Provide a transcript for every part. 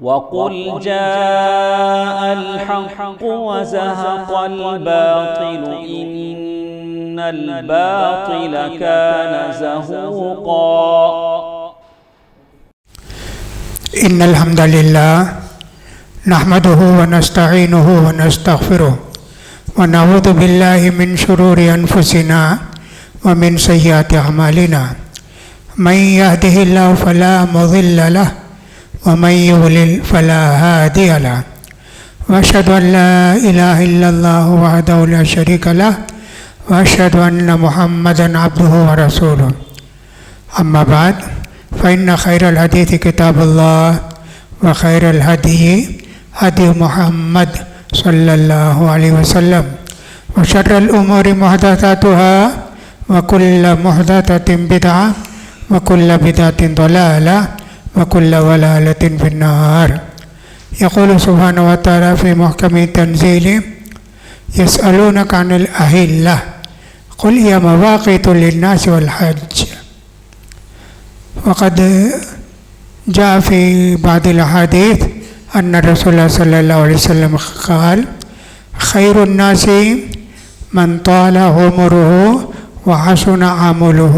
وقل جاء الحق وزهق الباطل إن الباطل كان زهوقا إن الحمد لله نحمده ونستعينه ونستغفره ونعوذ بالله من شرور أنفسنا ومن سيئات أعمالنا من يهده الله فلا مضل له ومن يضلل فلا هادي له وأشهد أن لا إله إلا الله وحده لا شريك له وأشهد أن محمدا عبده ورسوله أما بعد فإن خير الحديث كتاب الله وخير الهدي هدي محمد صلى الله عليه وسلم وشر الأمور محدثاتها وكل محدثة بدعة وكل بدعة ضلالة وكل ضلالة في النار. يقول سبحانه وتعالى في محكم تنزيله يسألونك عن الأهلة قل هي مواقيت للناس والحج. وقد جاء في بعض الأحاديث أن الرسول صلى الله عليه وسلم قال خير الناس من طال عمره وحسن عمله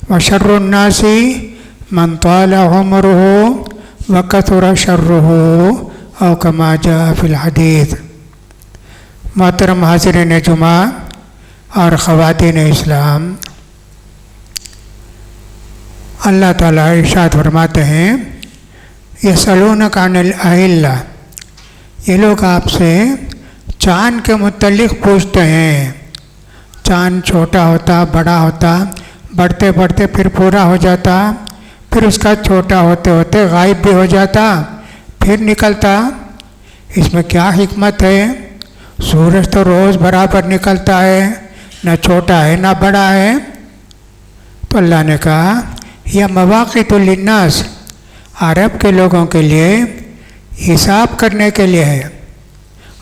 وشر الناس من طال عمره وكثر شره أو كما جاء في الحديث. محترم حاضرین جمعہ اور خواتین اسلام، اللہ تعالیٰ ارشاد فرماتے ہیں یسألونک عن الأہلہ، یہ لوگ آپ سے چاند کے متعلق پوچھتے ہیں. چاند چھوٹا ہوتا، بڑا ہوتا، بڑھتے بڑھتے پھر پورا ہو جاتا، پھر اس کا چھوٹا ہوتے ہوتے غائب بھی ہو جاتا، پھر نکلتا. اس میں کیا حکمت ہے؟ سورج تو روز برابر نکلتا ہے، نہ چھوٹا ہے نہ بڑا ہے. تو اللہ نے کہا یہ مواقیت للناس، عرب کے لوگوں کے لیے حساب کرنے کے لیے ہے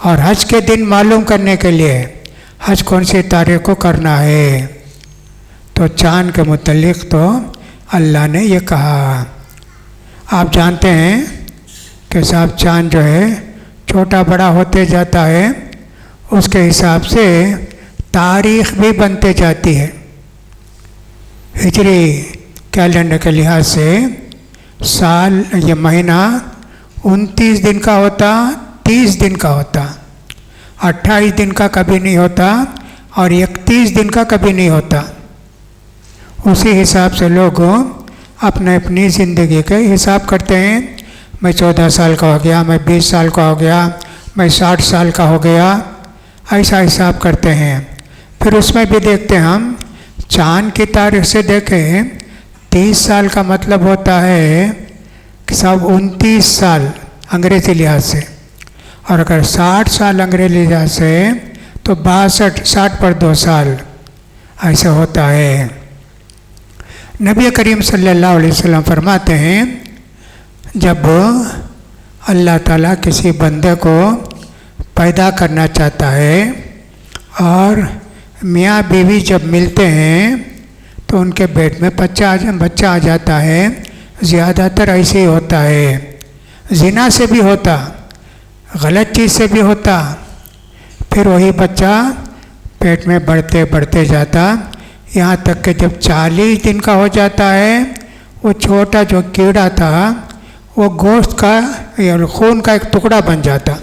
اور حج کے دن معلوم کرنے کے لیے حج کون سی تاریخ کو کرنا ہے. تو چاند کے متعلق تو اللہ نے یہ کہا. آپ جانتے ہیں کہ صاحب چاند جو ہے چھوٹا بڑا ہوتے جاتا ہے، اس کے حساب سے تاریخ بھی بنتے جاتی ہے. ہجری کیلنڈر کے لحاظ سے سال یہ مہینہ 29 دن کا ہوتا، 30 دن کا ہوتا، 28 دن کا کبھی نہیں ہوتا اور 31 دن کا کبھی نہیں ہوتا. اسی حساب سے لوگ اپنی زندگی کے حساب کرتے ہیں. میں 14 سال کا ہو گیا، میں 20 سال کا ہو گیا، میں 60 سال کا ہو گیا، ایسا حساب کرتے ہیں. پھر اس میں بھی دیکھتے ہیں ہم چاند کی تاریخ سے دیکھیں 30 سال کا مطلب ہوتا ہے کہ صاحب 29 سال انگریزی لحاظ سے، اور اگر 60 سال انگریزی لحاظ سے تو 62، 60 پر 2 سال ایسا ہوتا ہے. نبی کریم صلی اللہ علیہ وسلم فرماتے ہیں جب اللہ تعالیٰ کسی بندے کو پیدا کرنا چاہتا ہے اور میاں بیوی جب ملتے ہیں تو ان کے پیٹ میں بچہ آ جاتا ہے. زیادہ تر ایسے ہی ہوتا ہے، زنا سے بھی ہوتا، غلط چیز سے بھی ہوتا، پھر وہی بچہ پیٹ میں بڑھتے بڑھتے جاتا، یہاں تک کہ جب 40 دن کا ہو جاتا ہے وہ چھوٹا جو کیڑا تھا وہ گوشت کا یا خون کا ایک ٹکڑا بن جاتا.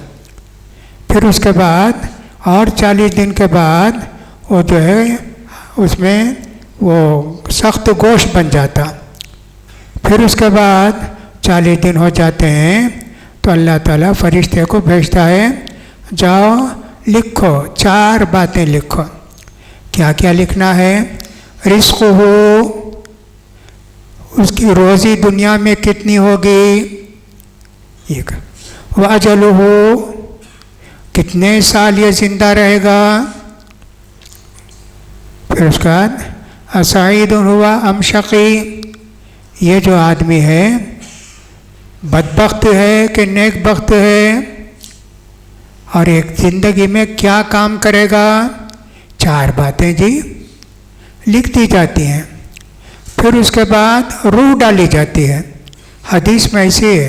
پھر اس کے بعد اور 40 دن کے بعد وہ جو ہے اس میں وہ سخت گوشت بن جاتا. پھر اس کے بعد 40 دن ہو جاتے ہیں تو اللہ تعالیٰ فرشتے کو بھیجتا ہے جاؤ لکھو 4 باتیں لکھو. کیا کیا لکھنا ہے؟ رزق ہو، اس کی روزی دنیا میں کتنی ہوگی، یہ واجل ہو، کتنے سال یہ زندہ رہے گا. پھر اس کے بعد اسعید ہوا ام شقی، یہ جو آدمی ہے بدبخت ہے کہ نیک بخت ہے، اور ایک زندگی میں کیا کام کرے گا. 4 باتیں جی لکھ دی جاتی ہیں. پھر اس کے بعد روح ڈالی جاتی ہے. حدیث میں ایسی ہے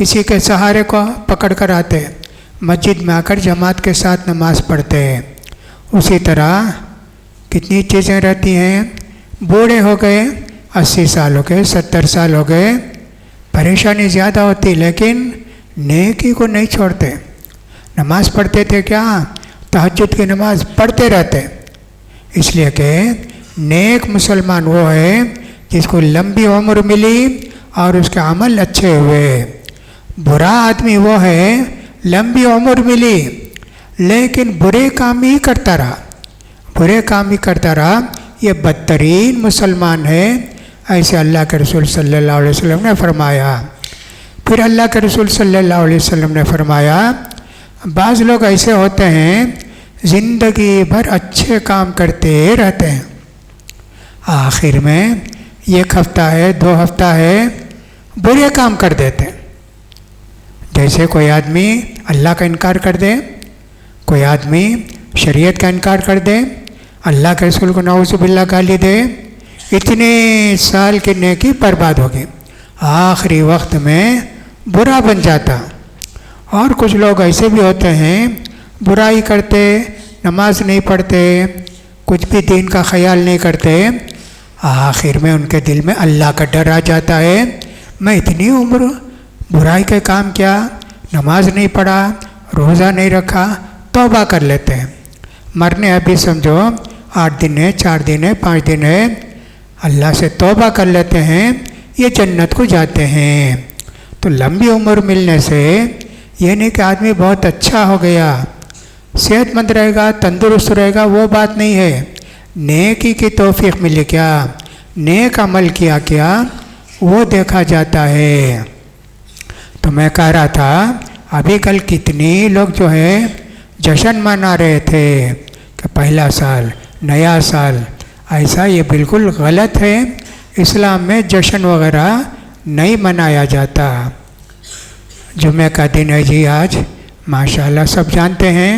کسی کے سہارے کو پکڑ کر آتے، مسجد میں آ کر جماعت کے ساتھ نماز پڑھتے ہیں۔ اسی طرح کتنی چیزیں رہتی ہیں، بوڑھے ہو گئے، 80 سال ہو گئے، 70 سال ہو گئے، پریشانی زیادہ ہوتی لیکن نیکی کو نہیں چھوڑتے۔ نماز پڑھتے تھے کیا؟ تہجد کی نماز پڑھتے رہتے، اس لیے کہ نیک مسلمان وہ ہے جس کو لمبی عمر ملی اور اس کے عمل اچھے ہوئے۔ برا آدمی وہ ہے لمبی عمر ملی لیکن برے کام ہی کرتا رہا، برے کام ہی کرتا رہا، یہ بدترین مسلمان ہے، ایسے اللہ کے رسول صلی اللہ علیہ وسلم نے فرمایا۔ پھر اللہ کے رسول صلی اللہ علیہ وسلم نے فرمایا بعض لوگ ایسے ہوتے ہیں زندگی بھر اچھے کام کرتے رہتے ہیں، آخر میں 1 ہفتہ ہے 2 ہفتہ ہے برے کام کر دیتے ہیں۔ جیسے کوئی آدمی اللہ کا انکار کر دے، کوئی آدمی شریعت کا انکار کر دے، اللہ کے رسول کو نعوذ باللہ گالی دے، اتنے سال کی نیکی برباد ہوگی، آخری وقت میں برا بن جاتا۔ اور کچھ لوگ ایسے بھی ہوتے ہیں برائی کرتے، نماز نہیں پڑھتے، کچھ بھی دین کا خیال نہیں کرتے، آخر میں ان کے دل میں اللہ کا ڈر آ جاتا ہے، میں اتنی عمر برائی کے کام کیا، نماز نہیں پڑھا، روزہ نہیں رکھا، توبہ کر لیتے ہیں، مرنے ابھی سمجھو 8 دن ہے، 4 دن ہے، 5 دن ہے، اللہ سے توبہ کر لیتے ہیں، یہ جنت کو جاتے ہیں۔ تو لمبی عمر ملنے سے یہ نہیں کہ آدمی بہت اچھا ہو گیا، صحت مند رہے گا، تندرست رہے گا، وہ بات نہیں ہے، نیکی کی توفیق ملی کیا، نیک عمل کیا کیا، وہ دیکھا جاتا ہے۔ تو میں کہہ رہا تھا ابھی کل کتنی لوگ جو ہے جشن منا رہے تھے کہ پہلا سال، نیا سال، ایسا یہ بالکل غلط ہے، اسلام میں جشن وغیرہ نہیں منایا جاتا۔ جمعہ کا دن ہے جی آج، ماشاءاللہ سب جانتے ہیں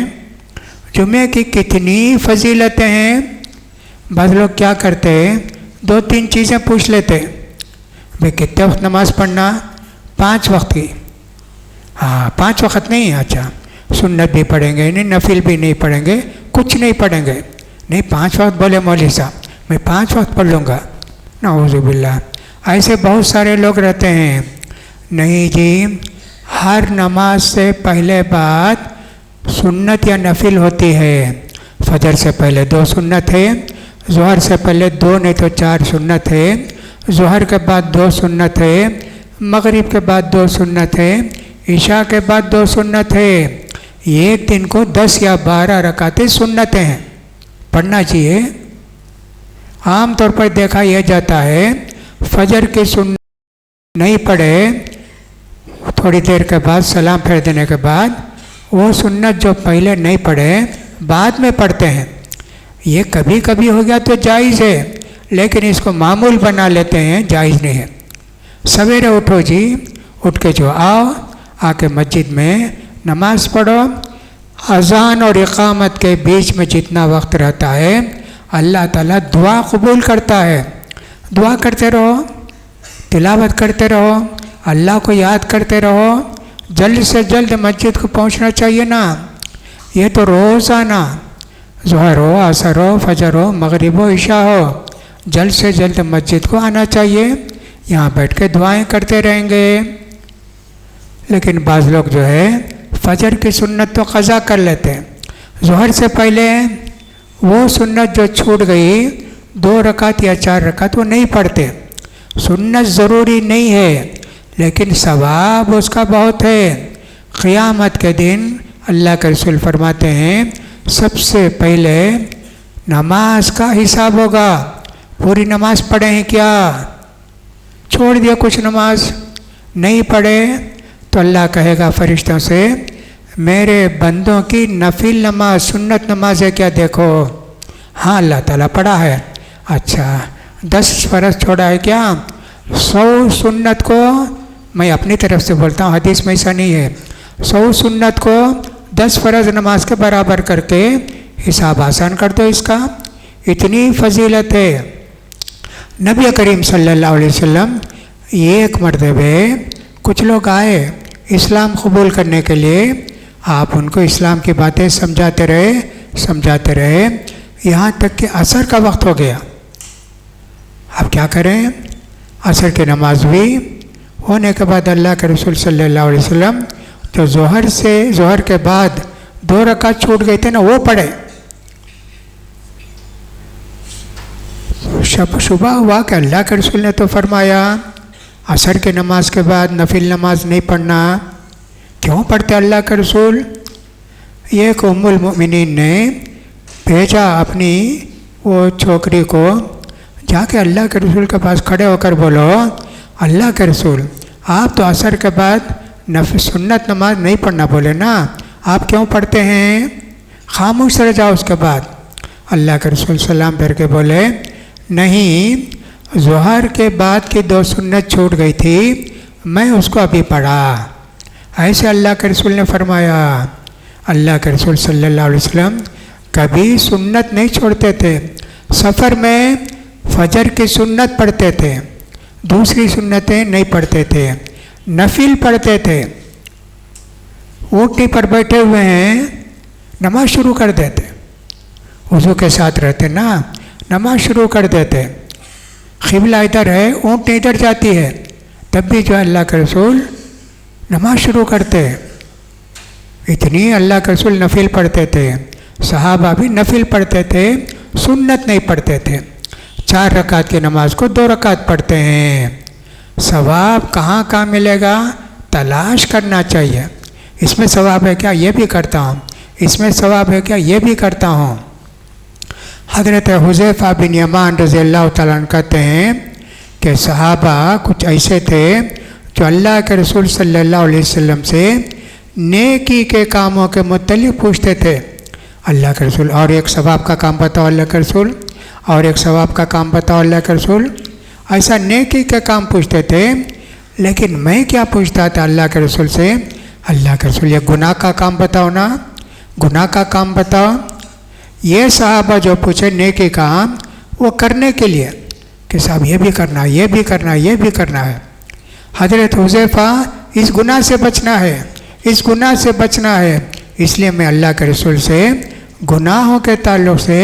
جمعہ کی کتنی فضیلتیں ہیں۔ بعض لوگ کیا کرتے 2-3 چیزیں پوچھ لیتے، بھئی کتنے وقت نماز پڑھنا؟ 5 وقت کی، ہاں 5 وقت نہیں، اچھا سنت بھی پڑھیں گے نہیں، نفل بھی نہیں پڑھیں گے، کچھ نہیں پڑھیں گے، نہیں 5 وقت بولے مولوی صاحب میں 5 وقت پڑھ لوں گا، نعوذ باللہ۔ ایسے بہت سارے لوگ رہتے ہیں، نہیں جی ہر نماز سے پہلے بعد سنت یا نفل ہوتی ہے، فجر سے پہلے 2 سنت ہے، ظہر سے پہلے 2 نہیں تو 4 سنت ہے، ظہر کے بعد 2 سنت ہے، مغرب کے بعد 2 سنت ہے، عشاء کے بعد 2 سنت ہے، ایک دن کو 10 یا 12 رکعتیں سنتیں ہیں، پڑھنا چاہیے۔ عام طور پر دیکھا یہ جاتا ہے فجر کی سنت نہیں پڑھے، تھوڑی دیر کے بعد سلام پھیر دینے کے بعد وہ سنت جو پہلے نہیں پڑھے بعد میں پڑھتے ہیں، یہ کبھی کبھی ہو گیا تو جائز ہے، لیکن اس کو معمول بنا لیتے ہیں، جائز نہیں ہے۔ سویرے اٹھو جی، اٹھ کے جو آؤ، آ کے مسجد میں نماز پڑھو، اذان اور اقامت کے بیچ میں جتنا وقت رہتا ہے اللہ تعالیٰ دعا قبول کرتا ہے، دعا کرتے رہو، تلاوت کرتے رہو، اللہ کو یاد کرتے رہو، جلد سے جلد مسجد کو پہنچنا چاہیے نا، یہ تو روزانہ ظہر ہو، عصر ہو، فجر ہو، مغرب ہو، عشاء ہو، جلد سے جلد مسجد کو آنا چاہیے، یہاں بیٹھ کے دعائیں کرتے رہیں گے۔ لیکن بعض لوگ جو ہے فجر کی سنت تو قضا کر لیتے ہیں، ظہر سے پہلے وہ سنت جو چھوٹ گئی 2 رکعت یا 4 رکعت وہ نہیں پڑھتے، سنت ضروری نہیں ہے لیکن ثواب اس کا بہت ہے۔ قیامت کے دن اللہ کے رسول فرماتے ہیں سب سے پہلے نماز کا حساب ہوگا، پوری نماز پڑھے ہیں کیا، چھوڑ دیا کچھ نماز نہیں پڑھے، تو اللہ کہے گا فرشتوں سے میرے بندوں کی نفل نماز سنت نماز ہے کیا دیکھو، ہاں اللہ تعالیٰ پڑھا ہے، اچھا 10 فرض چھوڑا ہے کیا، 100 سنت کو، میں اپنی طرف سے بولتا ہوں حدیث میں ایسا نہیں ہے، 100 سنت کو 10 فرض نماز کے برابر کر کے حساب آسان کر دو اس کا، اتنی فضیلت ہے۔ نبی کریم صلی اللہ علیہ وسلم ایک مرتبہ کچھ لوگ آئے اسلام قبول کرنے کے لیے آپ ان کو اسلام کی باتیں سمجھاتے رہے یہاں تک کہ عصر کا وقت ہو گیا. اب کیا کریں؟ عصر کی نماز بھی ہونے کے بعد اللہ کے رسول صلی اللہ علیہ وسلم جو ظہر کے بعد 2 رکعت چھوٹ گئے تھے نا وہ پڑھے. صبح ہوا کہ اللہ کے رسول نے تو فرمایا عصر کی نماز کے بعد نفل نماز نہیں پڑھنا. کیوں پڑھتے اللہ کے رسول؟ یہ کہ ام المؤمنین نے بھیجا اپنی وہ چھوکری کو، جا کے اللہ کے رسول کے پاس کھڑے ہو کر بولو اللہ کے رسول آپ تو عصر کے بعد سنت نماز نہیں پڑھنا بولے نا، آپ کیوں پڑھتے ہیں؟ خاموش رہ جاؤ. اس کے بعد اللہ کے رسول سلام پھر کے بولے نہیں، ظہر کے بعد کی 2 سنت چھوٹ گئی تھی، میں اس کو ابھی پڑھا. ایسے اللہ کے رسول نے فرمایا. اللہ کے رسول صلی اللہ علیہ وسلم کبھی سنت نہیں چھوڑتے تھے. سفر میں فجر کی سنت پڑھتے تھے، دوسری سنتیں نہیں پڑھتے تھے، نفل پڑھتے تھے. اونٹنی پر بیٹھے ہوئے ہیں، نماز شروع کر دیتے، وضو کے ساتھ رہتے نا، نماز شروع کر دیتے. قبلہ ادھر ہے، اونٹنی ادھر جاتی ہے، تب بھی جو اللہ کے رسول نماز شروع کرتے. اتنی اللہ کے رسول نفل پڑھتے تھے. صحابہ بھی نفل پڑھتے تھے، سنت نہیں پڑھتے تھے. 4 رکعت کی نماز کو 2 رکعت پڑھتے ہیں. ثواب کہاں ملے گا؟ تلاش کرنا چاہیے. اس میں ثواب ہے کیا؟ یہ بھی کرتا ہوں. اس میں ثواب ہے کیا؟ یہ بھی کرتا ہوں. حضرت حذیفہ بن یمان رضی اللہ تعالیٰ عنہ کہتے ہیں کہ صحابہ کچھ ایسے تھے جو اللہ کے رسول صلی اللہ علیہ وسلم سے نیکی کے کاموں کے متعلق پوچھتے تھے. اللہ کے رسول اور ایک ثواب کا کام بتاؤ اللہ کے رسول، اور ایک ثواب کا کام بتاؤ اللہ کے رسول. ایسا نیکی کے کام پوچھتے تھے. لیکن میں کیا پوچھتا تھا اللہ کے رسول سے؟ اللہ کے رسول یہ گناہ کا کام بتاؤ نا، گناہ کا کام بتاؤ. یہ صحابہ جو پوچھے نیکی کام وہ کرنے کے لیے کہ صاحب یہ بھی کرنا، یہ بھی کرنا، یہ بھی کرنا ہے. حضرت حذیفہ اس گناہ سے بچنا ہے، اس گناہ سے بچنا ہے، اس لیے میں اللہ کے رسول سے گناہوں کے تعلق سے،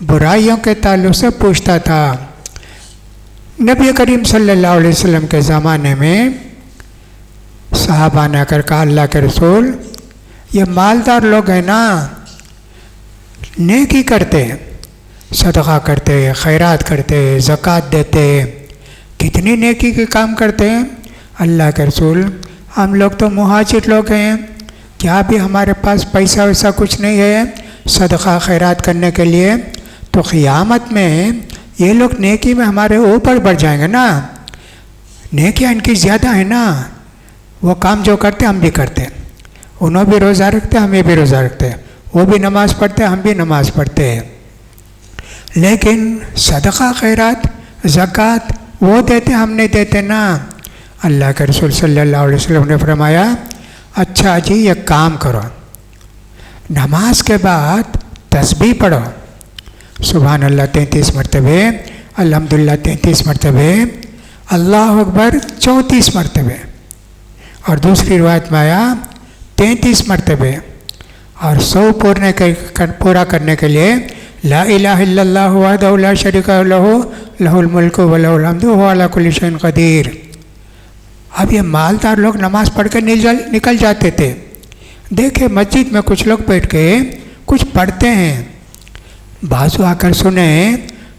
برائیوں کے تعلق سے پوچھتا تھا. نبی کریم صلی اللہ علیہ وسلم کے زمانے میں صحابہ نے آ کر کہا اللہ کے رسول یہ مالدار لوگ ہیں نا، نیکی کرتے، صدقہ کرتے، خیرات کرتے، زکوٰۃ دیتے، کتنی نیکی کے کام کرتے ہیں. اللہ کے رسول ہم لوگ تو مہاجر لوگ ہیں، کیا بھی ہمارے پاس پیسہ ویسا کچھ نہیں ہے صدقہ خیرات کرنے کے لیے؟ تو قیامت میں یہ لوگ نیکی میں ہمارے اوپر بڑھ جائیں گے نا، نیکیاں ان کی زیادہ ہیں نا. وہ کام جو کرتے ہم بھی کرتے، انہوں بھی روزہ رکھتے ہم بھی روزہ رکھتے، وہ بھی نماز پڑھتے ہم بھی نماز پڑھتے. لیکن صدقہ خیرات زکوٰۃ وہ دیتے ہم نہیں دیتے نا. اللہ کے رسول صلی اللہ علیہ وسلم نے فرمایا اچھا جی یہ کام کرو، نماز کے بعد تسبیح پڑھو، سبحان اللہ 33 مرتبے، الحمدللہ 33 مرتبے، اللہ اکبر 34 مرتبے، اور دوسری روایت میں آیا 33 مرتبے. اور 100 پورا کرنے کے لیے لا الہ الا اللہ وحدہ لا شریک لہ لہ الملک و لہ الحمد وہو علی کل شیء قدیر. اب یہ مالدار لوگ نماز پڑھ کے نکل جاتے تھے. دیکھے مسجد میں کچھ لوگ بیٹھ کے کچھ پڑھتے ہیں، بازو آ کر سنیں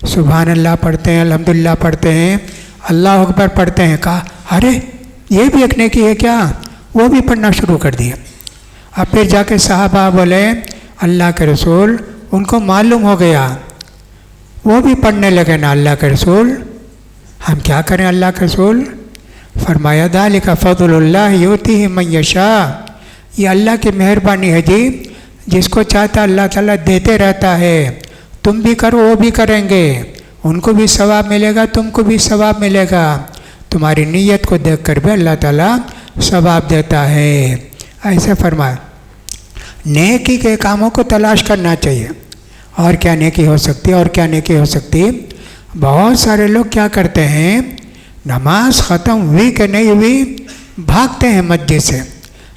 سبحان اللہ پڑھتے ہیں، الحمدللہ پڑھتے ہیں، اللہ اکبر پڑھتے ہیں. کہا ارے یہ بھی ایک نیکی ہے کیا؟ وہ بھی پڑھنا شروع کر دیا. اب پھر جا کے صحابہ بولے اللہ کے رسول ان کو معلوم ہو گیا، وہ بھی پڑھنے لگے نا اللہ کے رسول، ہم کیا کریں اللہ کے رسول؟ فرمایا ذالک فضل اللہ یؤتیہ من یشاء، یہ اللہ کی مہربانی ہے جی، جس کو چاہتا اللہ تعالیٰ دیتے رہتا ہے. تم بھی کرو وہ بھی کریں گے، ان کو بھی ثواب ملے گا تم کو بھی ثواب ملے گا. تمہاری نیت کو دیکھ کر بھی اللہ تعالیٰ ثواب دیتا ہے. ایسے فرمایا نیکی کے کاموں کو تلاش کرنا چاہیے. اور کیا نیکی ہو سکتی ہے، اور کیا نیکی ہو سکتی؟ بہت سارے لوگ کیا کرتے ہیں، نماز ختم ہوئی کہ نہیں ہوئی بھاگتے ہیں مسجد سے.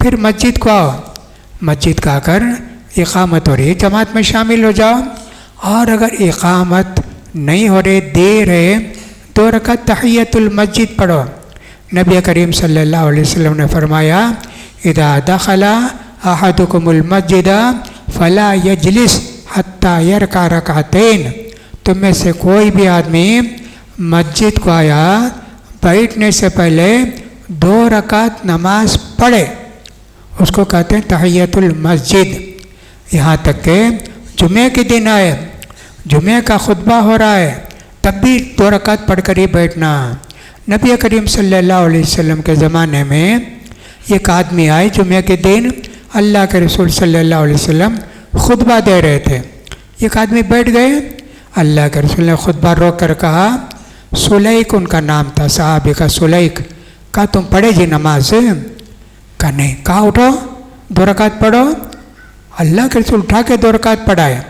پھر مسجد کو آؤ، مسجد کا آ کر اقامت ہو رہی ہے جماعت میں شامل ہو جاؤ، اور اگر اقامت نہیں ہو رہی، دیر ہے، 2 رکعت تحیۃ المسجد پڑھو۔ نبی کریم صلی اللہ علیہ وسلم نے فرمایا اذا دخل احدکم المسجد فلا یجلس حتی یرکع رکعتین، تم میں سے کوئی بھی آدمی مسجد کو آیا بیٹھنے سے پہلے 2 رکعت نماز پڑھے، اس کو کہتے ہیں تحیۃ المسجد۔ یہاں تک کہ جمعے کے دن آئے، جمعے کا خطبہ ہو رہا ہے، تب بھی 2 رکعت پڑھ کر ہی بیٹھنا۔ نبی کریم صلی اللہ علیہ وسلم کے زمانے میں ایک آدمی آئے جمعے کے دن، اللہ کے رسول صلی اللہ علیہ وسلم خطبہ دے رہے تھے، ایک آدمی بیٹھ گئے، اللہ کے رسول نے خطبہ روک کر کہا، سلیک ان کا نام تھا، صحابی کا سلیک، کہا تم پڑھے جی نماز؟ کہا نہیں، کہا اٹھو 2 رکعت پڑھو۔ اللہ کے رسول اٹھا کے 2 رکعت پڑھائے۔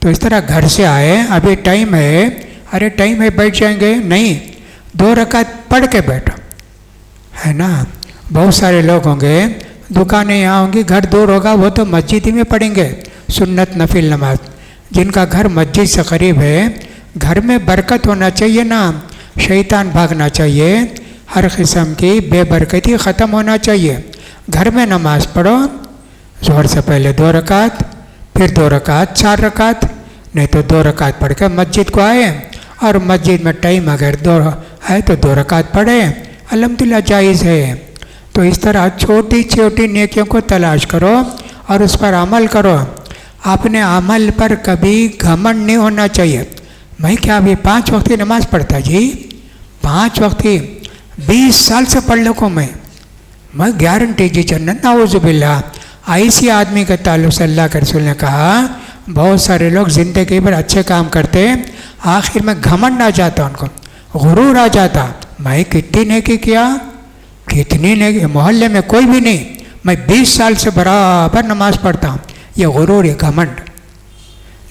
تو اس طرح گھر سے آئے، ابھی ٹائم ہے، ارے ٹائم ہے بیٹھ جائیں گے، نہیں، 2 رکعت پڑھ کے بیٹھو، ہے نا۔ بہت سارے لوگ ہوں گے، دکانیں یہاں ہوں گی، گھر دور ہوگا، وہ تو مسجد ہی میں پڑھیں گے سنت نفل نماز۔ جن کا گھر مسجد سے قریب ہے، گھر میں برکت ہونا چاہیے نا، شیطان بھاگنا چاہیے، ہر قسم کی بے برکتی ختم ہونا چاہیے۔ گھر میں نماز پڑھو، ظہر سے پہلے 2 رکعت، پھر 2 رکعت، 4 رکعت، نہیں تو 2 رکعت پڑھ کے مسجد کو آئے، اور مسجد میں ٹائم اگر 2 ہے تو 2 رکعت پڑھے، الحمدللہ جائز ہے۔ تو اس طرح چھوٹی چھوٹی نیکیوں کو تلاش کرو اور اس پر عمل کرو۔ اپنے عمل پر کبھی گھمنڈ نہیں ہونا چاہیے۔ میں کیا ابھی 5 وقت کی نماز پڑھتا جی، 5 وقت کی 20 سال سے پڑھ لکھوں میں گارنٹی جی جنت، نعوذ باللہ۔ ایسی آدمی کے تعلق سے اللہ کے رسول نے کہا، بہت سارے لوگ زندگی پر اچھے کام کرتے، آخر میں گھمنڈ آ جاتا، ان کو غرور آ جاتا، میں کتنی نیکی کیا، کتنی نیکی، محلے میں کوئی بھی نہیں، میں 20 سال سے برابر نماز پڑھتا ہوں، یہ غرور، یہ گھمنڈ۔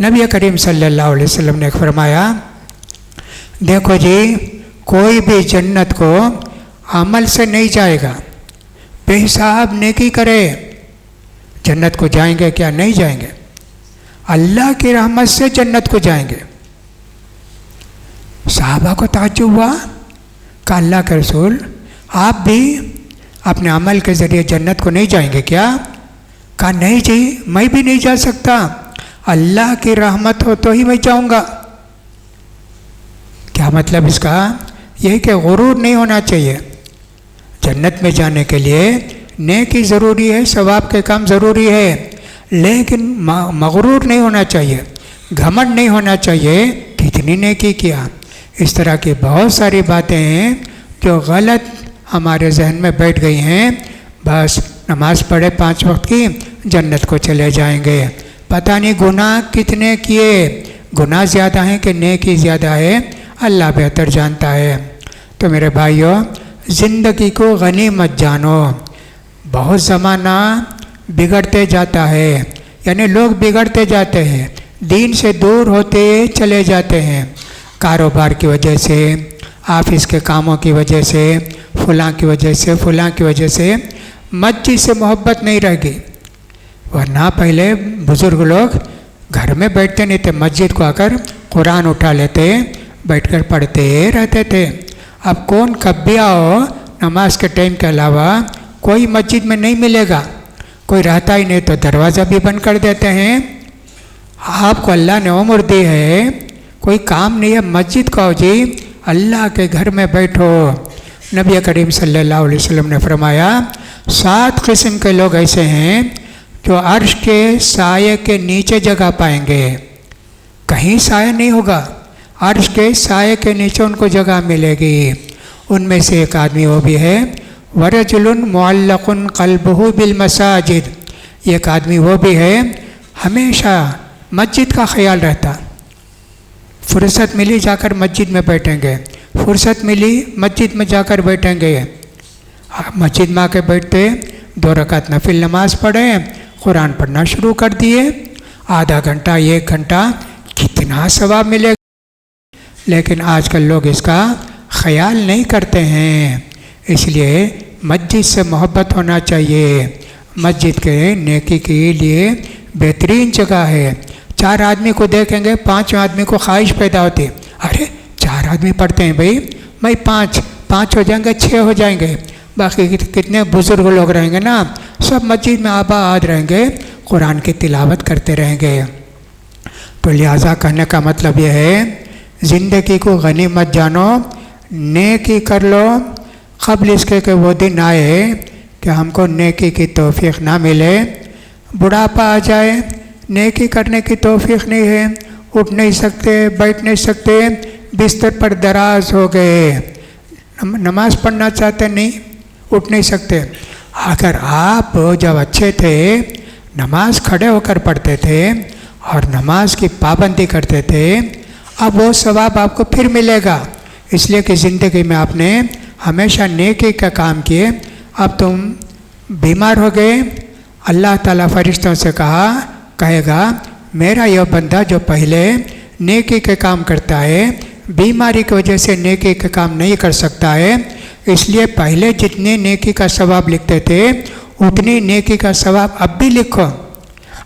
نبی کریم صلی اللہ علیہ وسلم نے فرمایا، دیکھو جی، کوئی بھی جنت کو عمل سے نہیں جائے گا، بے حساب نیکی کرے جنت کو جائیں گے کیا؟ نہیں جائیں گے، اللہ کی رحمت سے جنت کو جائیں گے۔ صحابہ کو تعجب ہوا، کہا اللہ کے رسول آپ بھی اپنے عمل کے ذریعے جنت کو نہیں جائیں گے کیا؟ کہا نہیں جی، میں بھی نہیں جا سکتا، اللہ کی رحمت ہو تو ہی میں جاؤں گا۔ کیا مطلب اس کا؟ یہ کہ غرور نہیں ہونا چاہیے۔ جنت میں جانے کے لیے نیکی ضروری ہے، ثواب کے کام ضروری ہے، لیکن مغرور نہیں ہونا چاہیے، گھمنڈ نہیں ہونا چاہیے، کتنی نیکی کیا۔ اس طرح کی بہت ساری باتیں ہیں جو غلط ہمارے ذہن میں بیٹھ گئی ہیں، بس نماز پڑھے 5 وقت کی، جنت کو چلے جائیں گے۔ پتہ نہیں گناہ کتنے کیے، گناہ زیادہ ہیں کہ نیکی زیادہ ہے، اللہ بہتر جانتا ہے۔ تو میرے بھائیوں، زندگی کو غنیمت جانو۔ بہت زمانہ بگڑتے جاتا ہے، یعنی لوگ بگڑتے جاتے ہیں، دین سے دور ہوتے چلے جاتے ہیں، کاروبار کی وجہ سے، آفس کے کاموں کی وجہ سے، فلاں کی وجہ سے، فلاں کی وجہ سے مسجد سے محبت نہیں رہ گئی۔ ورنہ پہلے بزرگ لوگ گھر میں بیٹھتے نہیں تھے، مسجد کو آ کر قرآن اٹھا لیتے، بیٹھ کر پڑھتے رہتے تھے۔ اب کون کب بھی آؤ، نماز کے ٹائم کے علاوہ کوئی مسجد میں نہیں ملے گا، کوئی رہتا ہی نہیں تو دروازہ بھی بند کر دیتے ہیں۔ آپ کو اللہ نے عمر دی ہے، کوئی کام نہیں ہے، مسجد کو آؤ جی، اللہ کے گھر میں بیٹھو۔ نبی کریم صلی اللہ علیہ وسلم نے فرمایا، 7 قسم کے لوگ ایسے ہیں جو عرش کے سائے کے نیچے جگہ پائیں گے، کہیں سایہ نہیں ہوگا، عرش کے سائے کے نیچے ان کو جگہ ملے گی۔ ان میں سے ایک آدمی وہ بھی ہے، ورجل معلق قلبہ بالمساجد، ایک آدمی وہ بھی ہے ہمیشہ مسجد کا خیال رہتا، فرصت ملی جا کر مسجد میں بیٹھیں گے، فرصت ملی مسجد میں جا کر بیٹھیں گے، مسجد میں آ کے بیٹھتے، 2 رکعت نفل نماز پڑھیں، قرآن پڑھنا شروع کر دیے، آدھا گھنٹہ 1 گھنٹہ، کتنا ثواب ملے گا۔ لیکن آج کل لوگ اس کا خیال نہیں کرتے ہیں، اس لیے مسجد سے محبت ہونا چاہیے، مسجد کے نیکی کے لیے بہترین جگہ ہے۔ 4 آدمی کو دیکھیں گے، 5ویں آدمی کو خواہش پیدا ہوتی ہے، ارے 4 آدمی پڑھتے ہیں بھائی 5 ہو جائیں گے، 6 ہو جائیں گے، باقی کتنے بزرگ لوگ رہیں گے نا، سب مسجد میں آباد رہیں گے، قرآن کی تلاوت کرتے رہیں گے۔ تو لہٰذا کہنے کا مطلب یہ ہے زندگی کو غنیمت جانو، نیکی کر لو قبل اس کے کہ وہ دن آئے کہ ہم کو نیکی کی توفیق نہ ملے، بڑھاپا آ جائے، نیکی کرنے کی توفیق نہیں ہے، اٹھ نہیں سکتے، بیٹھ نہیں سکتے، بستر پر دراز ہو گئے، نماز پڑھنا چاہتے نہیں، اٹھ نہیں سکتے۔ اگر آپ جب اچھے تھے نماز کھڑے ہو کر پڑھتے تھے اور نماز کی پابندی کرتے تھے، اب وہ ثواب آپ کو پھر ملے گا، اس لیے کہ زندگی میں آپ نے ہمیشہ نیکی کا کام کیے۔ اب تم بیمار ہو گئے، اللہ تعالیٰ فرشتوں سے کہے گا میرا یہ بندہ جو پہلے نیکی کے کام کرتا ہے بیماری کی وجہ سے نیکی کا کام نہیں کر سکتا ہے، اس لیے پہلے جتنے نیکی کا ثواب لکھتے تھے اتنی نیکی کا ثواب اب بھی لکھو۔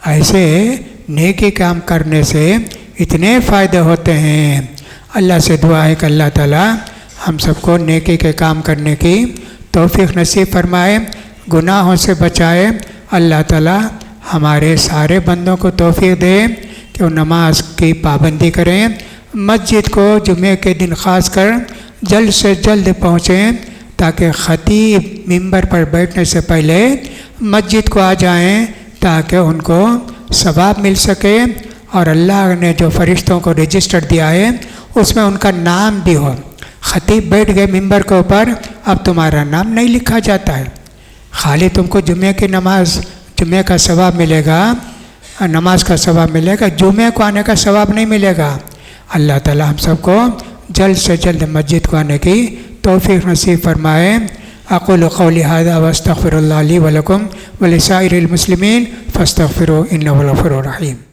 ایسے نیکی کام کرنے سے اتنے فائدے ہوتے ہیں۔ اللہ سے دعا ہے کہ اللہ تعالیٰ ہم سب کو نیکی کے کام کرنے کی توفیق نصیب فرمائے، گناہوں سے بچائے۔ اللہ تعالیٰ ہمارے سارے بندوں کو توفیق دے کہ وہ نماز کی پابندی کریں، مسجد کو جمعے کے دن خاص کر جلد سے جلد پہنچیں تاکہ خطیب ممبر پر بیٹھنے سے پہلے مسجد کو آ جائیں تاکہ ان کو ثواب مل سکے، اور اللہ نے جو فرشتوں کو رجسٹر دیا ہے اس میں ان کا نام بھی ہو۔ خطیب بیٹھ گئے ممبر کے اوپر، اب تمہارا نام نہیں لکھا جاتا ہے، خالی تم کو جمعے کا ثواب ملے گا، نماز کا ثواب ملے گا، جمعے کو آنے کا ثواب نہیں ملے گا۔ اللہ تعالی ہم سب کو جلد سے جلد مسجد کو آنے کی توفیق نصیب فرمائے۔ اقول قولی ھذا واستغفر اللہ لی ولکم ولسائر المسلمین فاستغفروہ انہ هو الغفور الرحیم۔